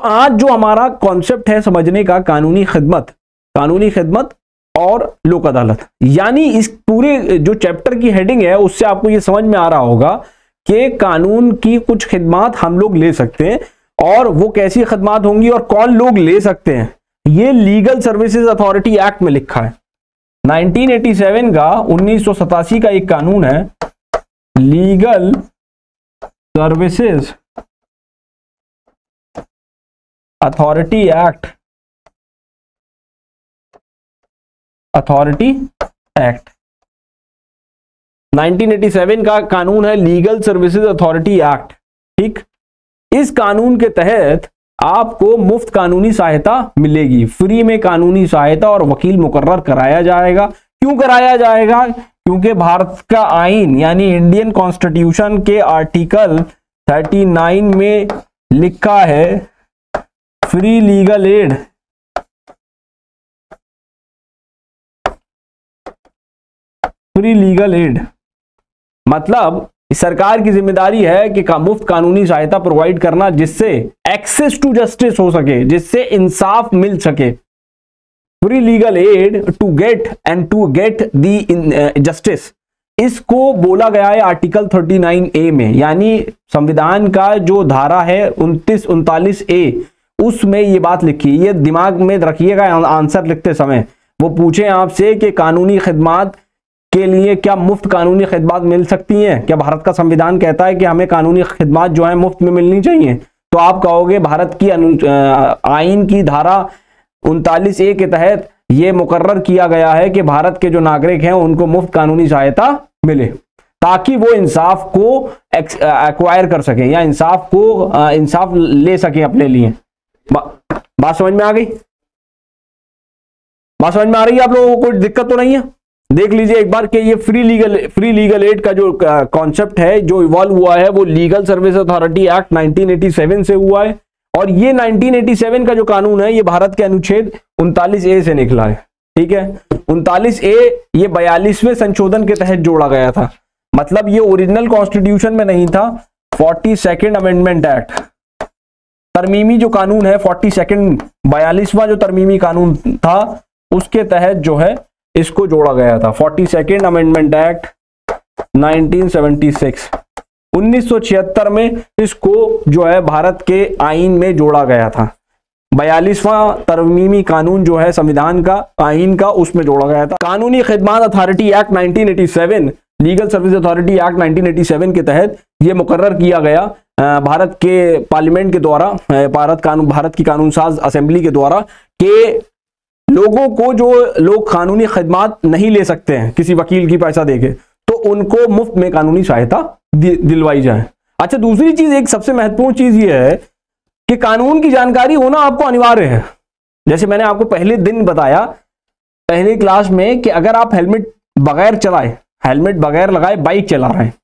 आज जो हमारा कॉन्सेप्ट है समझने का, कानूनी खिदमत और लोक अदालत, यानी इस पूरे जो चैप्टर की हेडिंग है उससे आपको ये समझ में आ रहा होगा कि कानून की कुछ खिदमत हम लोग ले सकते हैं, और वो कैसी खिदमत होंगी और कौन लोग ले सकते हैं, ये लीगल सर्विसेज अथॉरिटी एक्ट में लिखा है। 1987 का 1987 का एक कानून है, लीगल सर्विसेज अथॉरिटी एक्ट, 1987 का कानून है लीगल सर्विसेज अथॉरिटी एक्ट। ठीक, इस कानून के तहत आपको मुफ्त कानूनी सहायता मिलेगी, फ्री में कानूनी सहायता और वकील मुकर्रर कराया जाएगा। क्यों कराया जाएगा? क्योंकि भारत का आईन यानी इंडियन कॉन्स्टिट्यूशन के आर्टिकल 39 में लिखा है फ्री लीगल एड मतलब सरकार की जिम्मेदारी है कि मुफ्त कानूनी सहायता प्रोवाइड करना, जिससे एक्सेस टू जस्टिस हो सके, जिससे इंसाफ मिल सके। Free legal aid to get the justice, इसको बोला गया है आर्टिकल 39A में, यानी संविधान का जो धारा है 29-39A, उसमें ये बात लिखी। ये दिमाग में रखिएगा आंसर लिखते समय। वो पूछे आपसे कि कानूनी खिदमत के लिए क्या मुफ्त कानूनी खिदमत मिल सकती हैं, क्या भारत का संविधान कहता है कि हमें कानूनी खिदमत जो है मुफ्त में मिलनी चाहिए, तो आप कहोगे भारत की आईन की धारा 39A के तहत ये मुकर्रर किया गया है कि भारत के जो नागरिक हैं उनको मुफ्त कानूनी सहायता मिले, ताकि वो इंसाफ को एक्वायर कर सकें या इंसाफ ले सकें अपने लिए। बात समझ में आ गई? बात समझ में आ रही है आप लोगों को? कोई दिक्कत तो नहीं है? देख लीजिए एक बार कि ये फ्री लीगल एड का जो कॉन्सेप्ट है, जो इवॉल्व हुआ है, वो लीगल सर्विस अथॉरिटी एक्ट 1987 से हुआ है, और ये 1987 का जो कानून है ये भारत के अनुच्छेद 39A से निकला है। ठीक है, 39A ये 42वें संशोधन के तहत जोड़ा गया था, मतलब ये ओरिजिनल कॉन्स्टिट्यूशन में नहीं था। 42nd अमेंडमेंट एक्ट, तरमीमी जो कानून है 42वां जो तरमीमी कानून था, उसके तहत जो है इसको जोड़ा गया था। 42nd अमेंडमेंट एक्ट 1976, 1976 में इसको जो है भारत के आईन में जोड़ा गया था। 42वां तरमीमी कानून जो है संविधान का, आईन का, उसमें जोड़ा गया था। कानूनी खिदमत authority act 1987, legal service authority act 1987 के तहत ये मुकर्रर किया गया भारत के पार्लियामेंट के द्वारा, भारत की कानून साज असेंबली के द्वारा, कि लोगों को जो लोग कानूनी खिदमत नहीं ले सकते हैं किसी वकील की पैसा देके, तो उनको मुफ्त में कानूनी सहायता दिलवाई जाए। अच्छा, दूसरी चीज, एक सबसे महत्वपूर्ण चीज ये है कि कानून की जानकारी होना आपको अनिवार्य है। जैसे मैंने आपको पहले दिन बताया, पहली क्लास में, कि अगर आप हेलमेट बगैर लगाए बाइक चला रहे हैं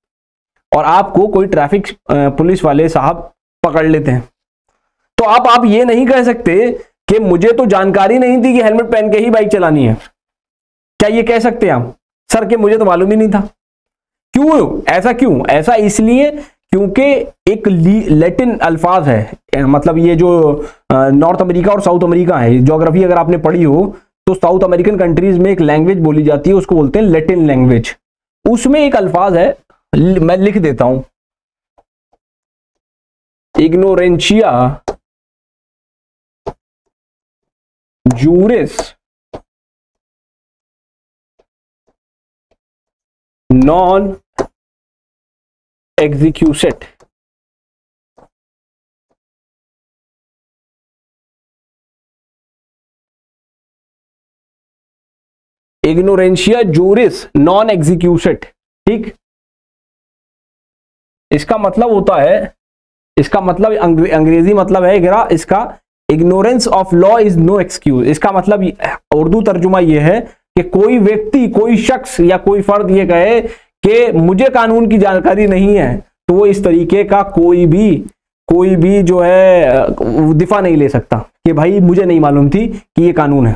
और आपको कोई ट्रैफिक पुलिस वाले साहब पकड़ लेते हैं, तो आप ये नहीं कह सकते कि मुझे तो जानकारी नहीं थी कि हेलमेट पहन के ही बाइक चलानी है। क्या ये कह सकते हैं आप? सर कि मुझे तो मालूम ही नहीं था। क्यों ऐसा? ऐसा इसलिए क्योंकि एक लैटिन अल्फाज है, मतलब ये जो नॉर्थ अमेरिका और साउथ अमेरिका है, ज्योग्राफी अगर आपने पढ़ी हो तो साउथ अमेरिकन कंट्रीज में एक लैंग्वेज बोली जाती है, उसको बोलते हैं लैटिन लैंग्वेज। उसमें एक अल्फाज है, मैं लिख देता हूं, इग्नोरेंशिया जूरिस नॉन एग्जीक्यूसेट। इग्नोरेंशिया जूरिस नॉन एग्जीक्यूसेट। ठीक, इसका मतलब होता है, इसका मतलब अंग्रेजी मतलब है इसका ignorance of law is no excuse. इसका मतलब उर्दू तर्जुमा यह है कि कोई व्यक्ति, कोई शख्स या कोई फर्द ये कहे कि मुझे कानून की जानकारी नहीं है, तो वो इस तरीके का कोई भी जो है दिफा नहीं ले सकता कि भाई मुझे नहीं मालूम थी कि ये कानून है।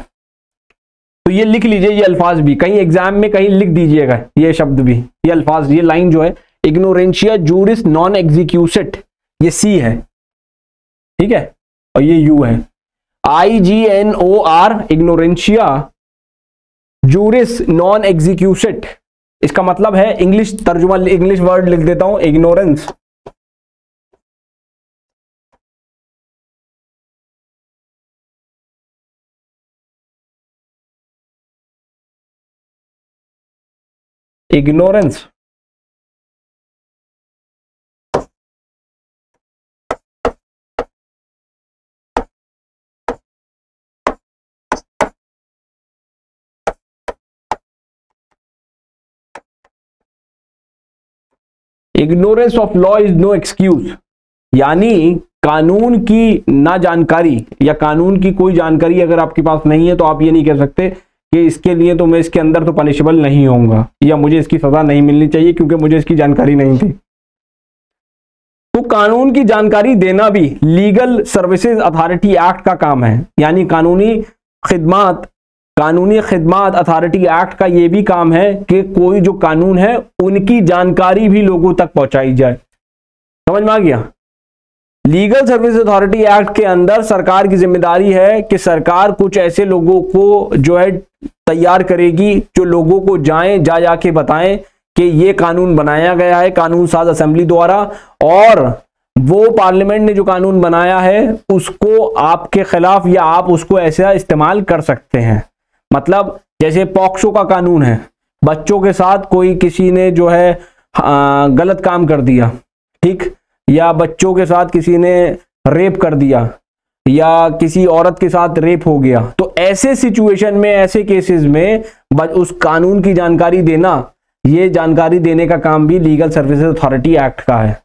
तो ये लिख लीजिए, ये अल्फाज भी कहीं एग्जाम में कहीं लिख दीजिएगा, ये शब्द भी, ये अल्फाज, ये लाइन जो है, इग्नोरेंशिया जूरिस नॉन एग्जीक्यूसेट, ये सी है। ठीक है, और ये यू है। IGNOR इग्नोरेंशिया जूरिस नॉन एग्जीक्यूसेट, इसका मतलब है, इंग्लिश तर्जुमा, इंग्लिश वर्ड लिख देता हूं, ignorance. Ignorance ignorance of law is no excuse, यानी कानून की ना जानकारी या कानून की कोई जानकारी अगर आपके पास नहीं है तो आप ये नहीं कह सकते कि इसके लिए तो मैं इसके अंदर तो पनिशेबल नहीं होऊंगा या मुझे इसकी सजा नहीं मिलनी चाहिए क्योंकि मुझे इसकी जानकारी नहीं थी। तो कानून की जानकारी देना भी लीगल सर्विसेज अथॉरिटी एक्ट का काम है, यानी कानूनी खिदमत अथॉरिटी एक्ट का ये भी काम है कि कोई जो कानून है उनकी जानकारी भी लोगों तक पहुंचाई जाए। समझ में आ गया? लीगल सर्विस अथॉरिटी एक्ट के अंदर सरकार की जिम्मेदारी है कि सरकार कुछ ऐसे लोगों को जो है तैयार करेगी जो लोगों को जा जाके बताएं कि ये कानून बनाया गया है कानून साज असेंबली द्वारा, और वो पार्लियामेंट ने जो कानून बनाया है उसको आपके खिलाफ या आप उसको ऐसा इस्तेमाल कर सकते हैं। मतलब जैसे पॉक्सो का कानून है, बच्चों के साथ कोई किसी ने जो है गलत काम कर दिया, ठीक, या बच्चों के साथ किसी ने रेप कर दिया या किसी औरत के साथ रेप हो गया, तो ऐसे सिचुएशन में, ऐसे केसेस में उस कानून की जानकारी देना, ये जानकारी देने का काम भी लीगल सर्विसेज अथॉरिटी एक्ट का है।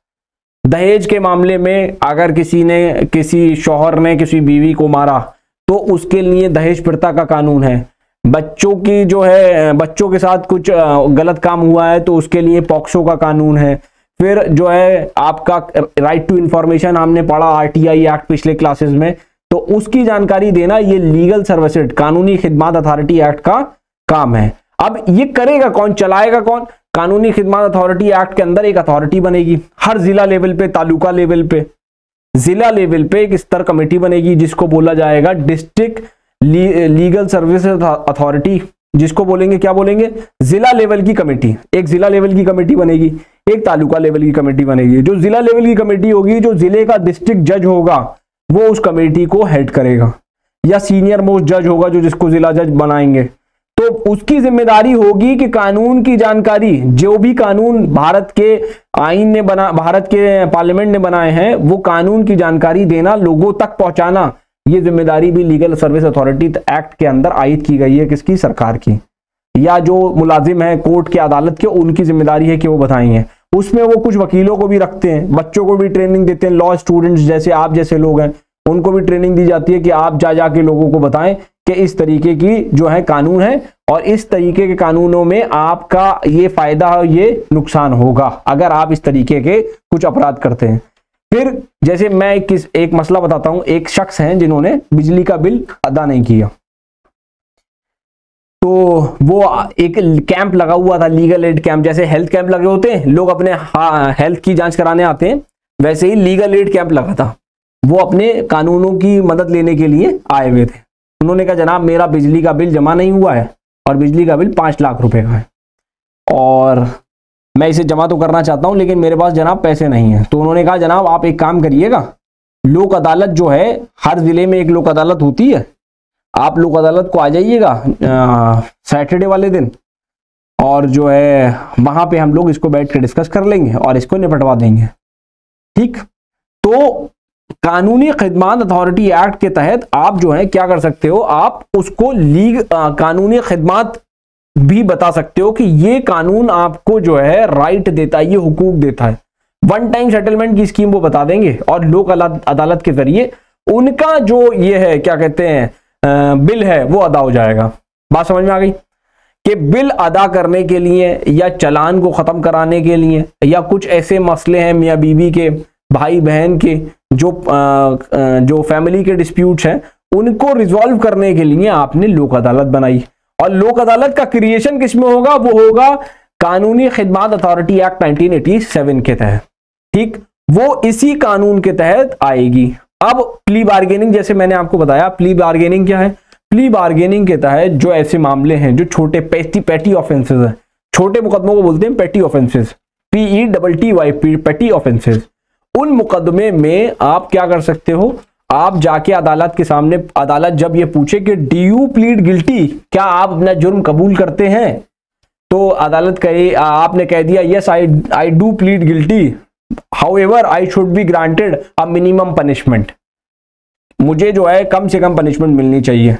दहेज के मामले में अगर किसी शौहर ने किसी बीवी को मारा तो उसके लिए दहेज प्रथा का कानून है। बच्चों की जो है, बच्चों के साथ कुछ गलत काम हुआ है तो उसके लिए पॉक्सो का कानून है। फिर जो है आपका राइट टू इंफॉर्मेशन हमने पढ़ा RTI एक्ट पिछले क्लासेस में, तो उसकी जानकारी देना ये लीगल सर्विसेज कानूनी खिदमत अथॉरिटी एक्ट का काम है। अब ये करेगा कौन, चलाएगा कौन? कानूनी खिदमत अथॉरिटी एक्ट के अंदर एक अथॉरिटी बनेगी, हर जिला लेवल पे, तालुका लेवल पे, जिला लेवल पे एक स्तर कमेटी बनेगी जिसको बोला जाएगा डिस्ट्रिक्ट लीगल सर्विसेज अथॉरिटी, जिसको बोलेंगे, क्या बोलेंगे, जिला लेवल की कमेटी। एक जिला लेवल की कमेटी बनेगी, एक तालुका लेवल की कमेटी बनेगी। जो जिला लेवल की कमेटी होगी, जो जिले का डिस्ट्रिक्ट जज होगा वो उस कमेटी को हेड करेगा, या सीनियर मोस्ट जज होगा जो जिसको जिला जज बनाएंगे। तो उसकी जिम्मेदारी होगी कि कानून की जानकारी, जो भी कानून भारत के आईन ने भारत के पार्लियामेंट ने बनाए हैं, वो कानून की जानकारी देना, लोगों तक पहुंचाना, ये जिम्मेदारी भी लीगल सर्विस अथॉरिटी एक्ट के अंदर आयद की गई है। किसकी? सरकार की, या जो मुलाजिम है कोर्ट के, अदालत के, उनकी जिम्मेदारी है कि वो बताएंगे। उसमें वो कुछ वकीलों को भी रखते हैं, बच्चों को भी ट्रेनिंग देते हैं, लॉ स्टूडेंट्स जैसे आप जैसे लोग हैं उनको भी ट्रेनिंग दी जाती है कि आप जाके लोगों को बताएं कि इस तरीके की जो है कानून है और इस तरीके के कानूनों में आपका ये फायदा है, ये नुकसान होगा अगर आप इस तरीके के कुछ अपराध करते हैं। फिर जैसे मैं एक मसला बताता हूं, एक शख्स हैं जिन्होंने बिजली का बिल अदा नहीं किया, तो वो एक कैंप लगा हुआ था, लीगल एड कैंप, जैसे हेल्थ कैंप लगे होते हैं, लोग अपने हेल्थ की जांच कराने आते हैं, वैसे ही लीगल एड कैंप लगा था। वो अपने कानूनों की मदद लेने के लिए आए हुए थे। उन्होंने कहा जनाब मेरा बिजली का बिल जमा नहीं हुआ है और बिजली का बिल 5 लाख रुपए का है और मैं इसे जमा तो करना चाहता हूं लेकिन मेरे पास जनाब पैसे नहीं है। तो उन्होंने कहा जनाब आप एक काम करिएगा, लोक अदालत जो है, हर जिले में एक लोक अदालत होती है, आप लोक अदालत को आ जाइएगा सैटरडे वाले दिन, और जो है वहां पे हम लोग इसको बैठ के डिस्कस कर लेंगे और इसको निपटवा देंगे। ठीक, तो कानूनी खिदमत अथॉरिटी एक्ट के तहत आप जो है क्या कर सकते हो, आप उसको कानूनी खिदमत भी बता सकते हो कि ये कानून आपको जो है राइट देता है, ये हुकूक देता है। वन टाइम सेटलमेंट की स्कीम वो बता देंगे और लोक अदालत के जरिए उनका जो ये है क्या कहते हैं बिल है वो अदा हो जाएगा। बात समझ में आ गई कि बिल अदा करने के लिए या चालान को खत्म कराने के लिए या कुछ ऐसे मसले हैं मियाँ बीवी के, भाई बहन के, जो फैमिली के डिस्प्यूट्स हैं उनको रिजॉल्व करने के लिए आपने लोक अदालत बनाई। और लोक अदालत का क्रिएशन किसमें होगा, वो होगा कानूनी खिदमत अथॉरिटी एक्ट 1987 के तहत। ठीक, वो इसी कानून के तहत आएगी। अब प्ली बार्गेनिंग, जैसे मैंने आपको बताया, प्ली बार्गेनिंग क्या है? प्ली बार्गेनिंग के तहत जो ऐसे मामले हैं जो छोटे पेटी ऑफेंसेस हैं, छोटे मुकदमों को बोलते हैं पेटी ऑफेंसेस, PETTY, पेटी ऑफेंसेस, उन मुकदमे में आप क्या कर सकते हो? आप जाके अदालत के सामने, अदालत जब ये पूछे कि डू यू प्लीड गिल्टी, क्या आप अपना जुर्म कबूल करते हैं, तो अदालत कहे, आपने कह दिया yes I do plead guilty, however I should be granted a minimum punishment, मुझे जो है कम से कम पनिशमेंट मिलनी चाहिए,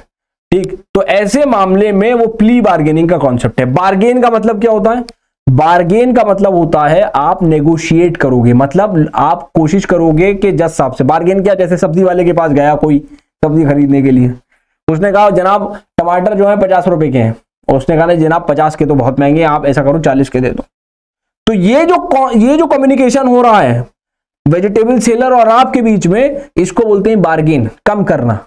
ठीक। तो ऐसे मामले में वो प्ली बार्गेनिंग का कॉन्सेप्ट है। बार्गेन का मतलब क्या होता है? बार्गेन का मतलब होता है आप नेगोशिएट करोगे, मतलब आप कोशिश करोगे कि जज साहब से, बार्गेन क्या, जैसे सब्जी वाले के पास गया कोई सब्जी खरीदने के लिए, उसने कहा जनाब टमाटर जो है 50 रुपए के हैं, और उसने कहा नहीं जनाब 50 के तो बहुत महंगे, आप ऐसा करो 40 के दे दो। तो ये जो कम्युनिकेशन हो रहा है वेजिटेबल सेलर और आपके बीच में, इसको बोलते हैं बार्गेन, कम करना।